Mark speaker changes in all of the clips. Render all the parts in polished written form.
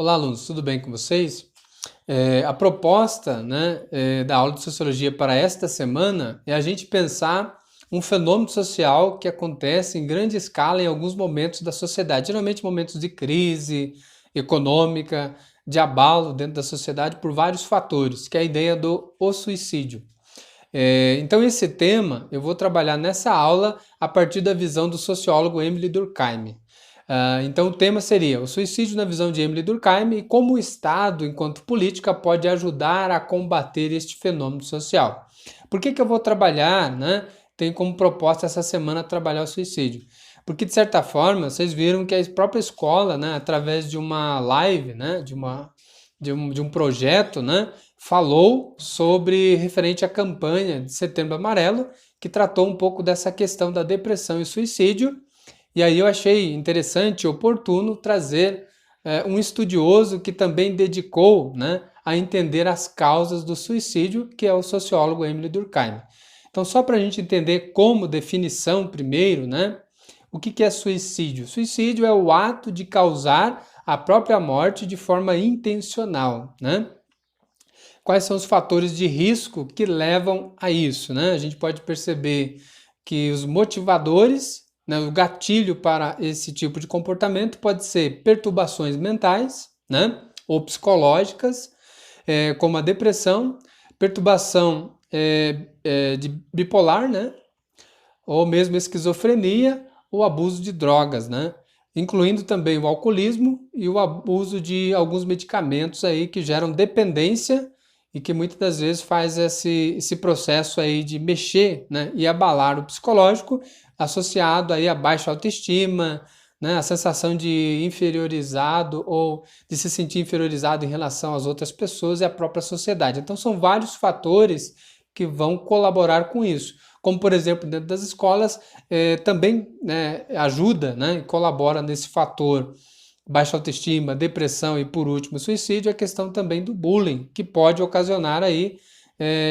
Speaker 1: Olá, alunos, tudo bem com vocês? A proposta, né, da aula de Sociologia para esta semana é a gente pensar um fenômeno social que acontece em grande escala em alguns momentos da sociedade, geralmente momentos de crise econômica, de abalo dentro da sociedade por vários fatores, que é a ideia do o suicídio. Então, esse tema eu vou trabalhar nessa aula a partir da visão do sociólogo Emile Durkheim. Então, o tema seria o suicídio na visão de Emile Durkheim e como o Estado, enquanto política, pode ajudar a combater este fenômeno social. Por que eu vou trabalhar, né? Tem como proposta essa semana trabalhar o suicídio. Porque, de certa forma, vocês viram que a própria escola, né, através de uma live, né, de um projeto, né, falou sobre referente à campanha de Setembro Amarelo, que tratou um pouco dessa questão da depressão e suicídio. E aí eu achei interessante e oportuno trazer um estudioso que também dedicou, né, a entender as causas do suicídio, que é o sociólogo Emile Durkheim. Então, só para a gente entender como definição primeiro, né, o que é suicídio? Suicídio é o ato de causar a própria morte de forma intencional, né? Quais são os fatores de risco que levam a isso, né? A gente pode perceber que os motivadores, né, o gatilho para esse tipo de comportamento pode ser perturbações mentais, né, ou psicológicas, como a depressão, perturbação de bipolar, né, ou mesmo esquizofrenia, ou abuso de drogas, né, incluindo também o alcoolismo e o abuso de alguns medicamentos aí que geram dependência e que muitas das vezes faz esse processo aí de mexer, né, e abalar o psicológico, associado aí a baixa autoestima, né, a sensação de inferiorizado ou de se sentir inferiorizado em relação às outras pessoas e à própria sociedade. Então são vários fatores que vão colaborar com isso. Como, por exemplo, dentro das escolas, também, né, ajuda, né, e colabora nesse fator baixa autoestima, depressão e, por último, suicídio, a questão também do bullying, que pode ocasionar aí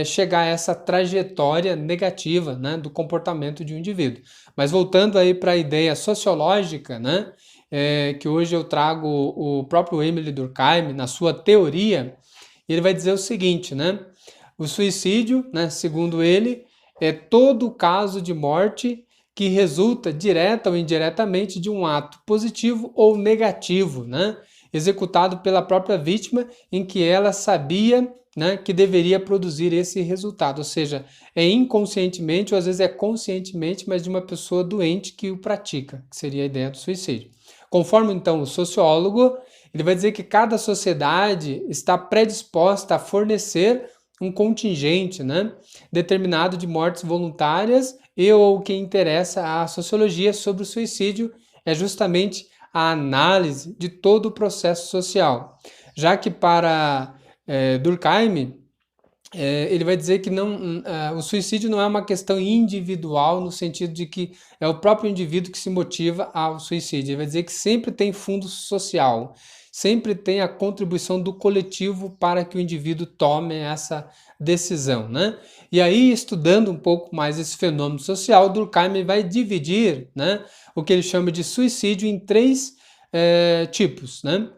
Speaker 1: chegar a essa trajetória negativa, né, do comportamento de um indivíduo. Mas voltando aí para a ideia sociológica, né, que hoje eu trago o próprio Emile Durkheim, na sua teoria, ele vai dizer o seguinte, né, o suicídio, né, segundo ele, é todo caso de morte que resulta direta ou indiretamente de um ato positivo ou negativo, né, executado pela própria vítima em que ela sabia, né, que deveria produzir esse resultado, ou seja, é inconscientemente ou às vezes é conscientemente, mas de uma pessoa doente que o pratica, que seria a ideia do suicídio. Conforme então o sociólogo, ele vai dizer que cada sociedade está predisposta a fornecer um contingente, né, determinado de mortes voluntárias e ou o que interessa à sociologia sobre o suicídio é justamente a análise de todo o processo social. Já que para Durkheim, ele vai dizer que o suicídio não é uma questão individual no sentido de que é o próprio indivíduo que se motiva ao suicídio. Ele vai dizer que sempre tem fundo social, sempre tem a contribuição do coletivo para que o indivíduo tome essa decisão, né? E aí, estudando um pouco mais esse fenômeno social, Durkheim vai dividir, né, o que ele chama de suicídio em três tipos, né?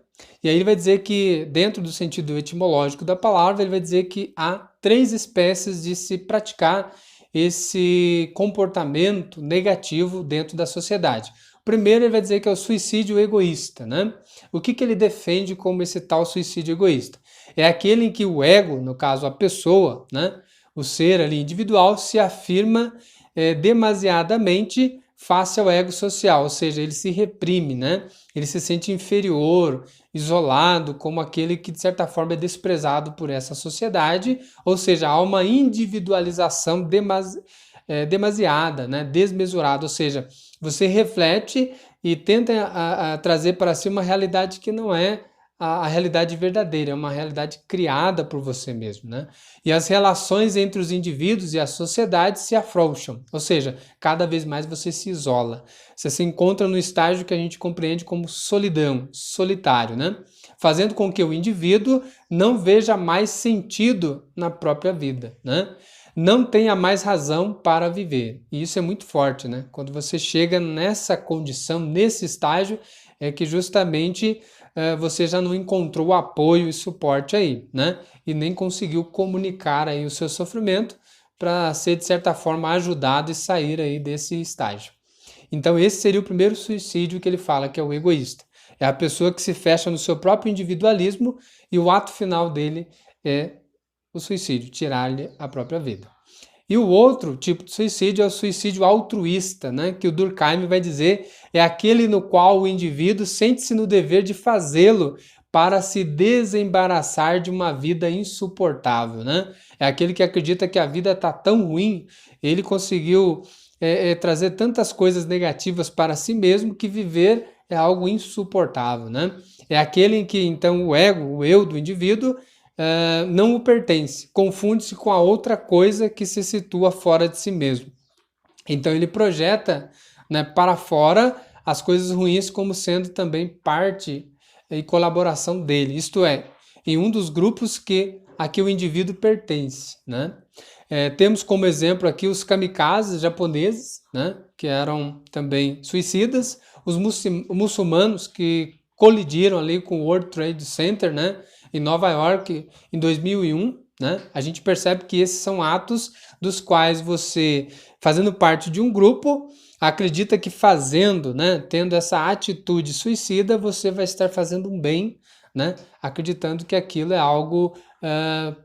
Speaker 1: E aí ele vai dizer que, dentro do sentido etimológico da palavra, ele vai dizer que há três espécies de se praticar esse comportamento negativo dentro da sociedade. O primeiro, ele vai dizer que é o suicídio egoísta, né? O que ele defende como esse tal suicídio egoísta? É aquele em que o ego, no caso a pessoa, né, o ser ali individual, se afirma demasiadamente face ao ego social, ou seja, ele se reprime, né? Ele se sente inferior, isolado, como aquele que de certa forma é desprezado por essa sociedade, ou seja, há uma individualização demasiada, né? Desmesurada, ou seja, você reflete e tenta trazer para si uma realidade que não é a realidade verdadeira, é uma realidade criada por você mesmo, né? E as relações entre os indivíduos e a sociedade se afrouxam, ou seja, cada vez mais você se isola. Você se encontra no estágio que a gente compreende como solidão, solitário, né? Fazendo com que o indivíduo não veja mais sentido na própria vida, né? Não tenha mais razão para viver. E isso é muito forte, né? Quando você chega nessa condição, nesse estágio, é que justamente você já não encontrou apoio e suporte aí, né? E nem conseguiu comunicar aí o seu sofrimento para ser, de certa forma, ajudado e sair aí desse estágio. Então, esse seria o primeiro suicídio que ele fala, que é o egoísta. É a pessoa que se fecha no seu próprio individualismo e o ato final dele é o suicídio, tirar-lhe a própria vida. E o outro tipo de suicídio é o suicídio altruísta, né? Que o Durkheim vai dizer é aquele no qual o indivíduo sente-se no dever de fazê-lo para se desembaraçar de uma vida insuportável, né? É aquele que acredita que a vida está tão ruim, ele conseguiu trazer tantas coisas negativas para si mesmo que viver é algo insuportável, né? É aquele em que então o ego, o eu do indivíduo não o pertence, confunde-se com a outra coisa que se situa fora de si mesmo. Então ele projeta, né, para fora as coisas ruins como sendo também parte e colaboração dele, isto é, em um dos grupos a que o indivíduo pertence, né? Temos como exemplo aqui os kamikazes japoneses, né, que eram também suicidas, os muçulmanos que colidiram ali com o World Trade Center, né, em Nova York em 2001, né? A gente percebe que esses são atos dos quais você, fazendo parte de um grupo, acredita que fazendo, né, tendo essa atitude suicida, você vai estar fazendo um bem, né, acreditando que aquilo é algo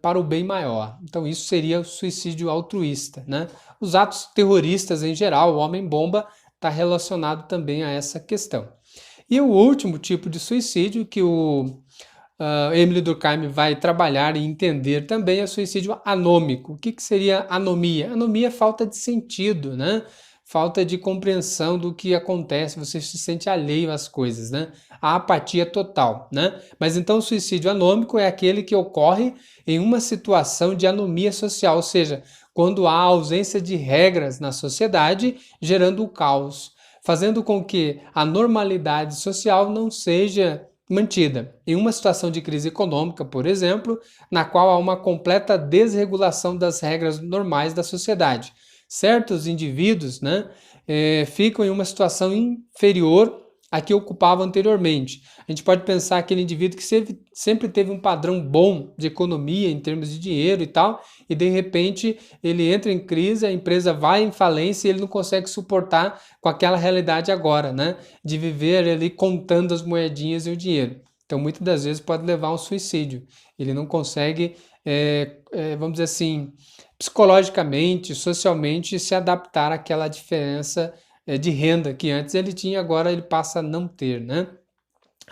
Speaker 1: para o bem maior. Então isso seria o suicídio altruísta, né? Os atos terroristas em geral, o homem-bomba, está relacionado também a essa questão. E o último tipo de suicídio que o Emile Durkheim vai trabalhar e entender também é o suicídio anômico. O que seria anomia? Anomia é falta de sentido, né? Falta de compreensão do que acontece, você se sente alheio às coisas, né? A apatia total, né? Mas então o suicídio anômico é aquele que ocorre em uma situação de anomia social, ou seja, quando há ausência de regras na sociedade, gerando o caos, fazendo com que a normalidade social não seja mantida. Em uma situação de crise econômica, por exemplo, na qual há uma completa desregulação das regras normais da sociedade. Certos indivíduos, né, ficam em uma situação inferior à que ocupava anteriormente. A gente pode pensar aquele indivíduo que sempre teve um padrão bom de economia em termos de dinheiro e tal, e de repente ele entra em crise, a empresa vai em falência e ele não consegue suportar com aquela realidade agora, né? De viver ali contando as moedinhas e o dinheiro. Então muitas das vezes pode levar a um suicídio. Ele não consegue, vamos dizer assim, psicologicamente, socialmente se adaptar àquela diferença de renda que antes ele tinha, agora ele passa a não ter, né?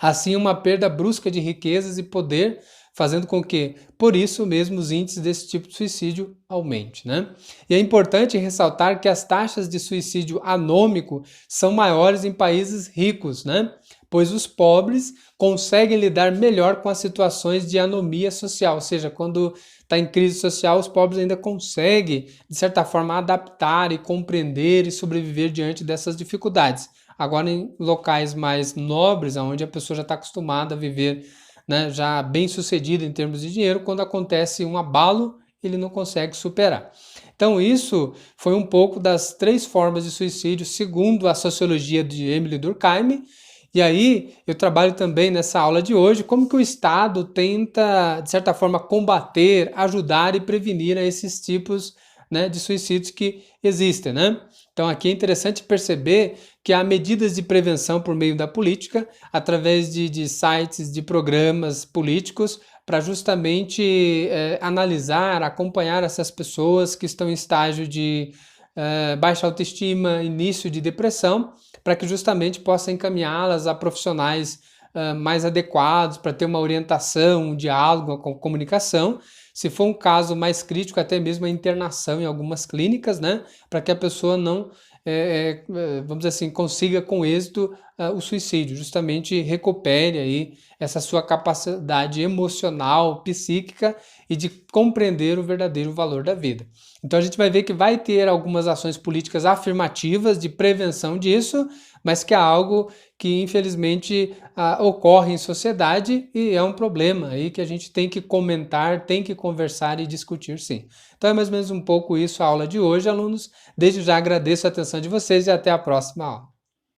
Speaker 1: Assim, uma perda brusca de riquezas e poder, fazendo com que, por isso mesmo, os índices desse tipo de suicídio aumentem, né? E é importante ressaltar que as taxas de suicídio anômico são maiores em países ricos, né? Pois os pobres conseguem lidar melhor com as situações de anomia social, ou seja, quando está em crise social, os pobres ainda conseguem, de certa forma, adaptar e compreender e sobreviver diante dessas dificuldades. Agora, em locais mais nobres, onde a pessoa já está acostumada a viver, né, já bem sucedida em termos de dinheiro, quando acontece um abalo, ele não consegue superar. Então, isso foi um pouco das 3 formas de suicídio, segundo a sociologia de Emile Durkheim. E aí, eu trabalho também nessa aula de hoje como que o Estado tenta, de certa forma, combater, ajudar e prevenir esses tipos, né, de suicídios que existem, né? Então, aqui é interessante perceber que há medidas de prevenção por meio da política, através de sites, de programas políticos, para justamente analisar, acompanhar essas pessoas que estão em estágio de baixa autoestima, início de depressão, para que justamente possa encaminhá-las a profissionais mais adequados, para ter uma orientação, um diálogo, uma comunicação. Se for um caso mais crítico, até mesmo a internação em algumas clínicas, né, para que a pessoa não, vamos dizer assim, consiga com êxito o suicídio, justamente recupere aí essa sua capacidade emocional, psíquica e de compreender o verdadeiro valor da vida. Então a gente vai ver que vai ter algumas ações políticas afirmativas de prevenção disso, mas que é algo que infelizmente ocorre em sociedade e é um problema aí que a gente tem que comentar, tem que conversar e discutir sim. Então é mais ou menos um pouco isso a aula de hoje, alunos. Desde já agradeço a atenção de vocês e até a próxima aula.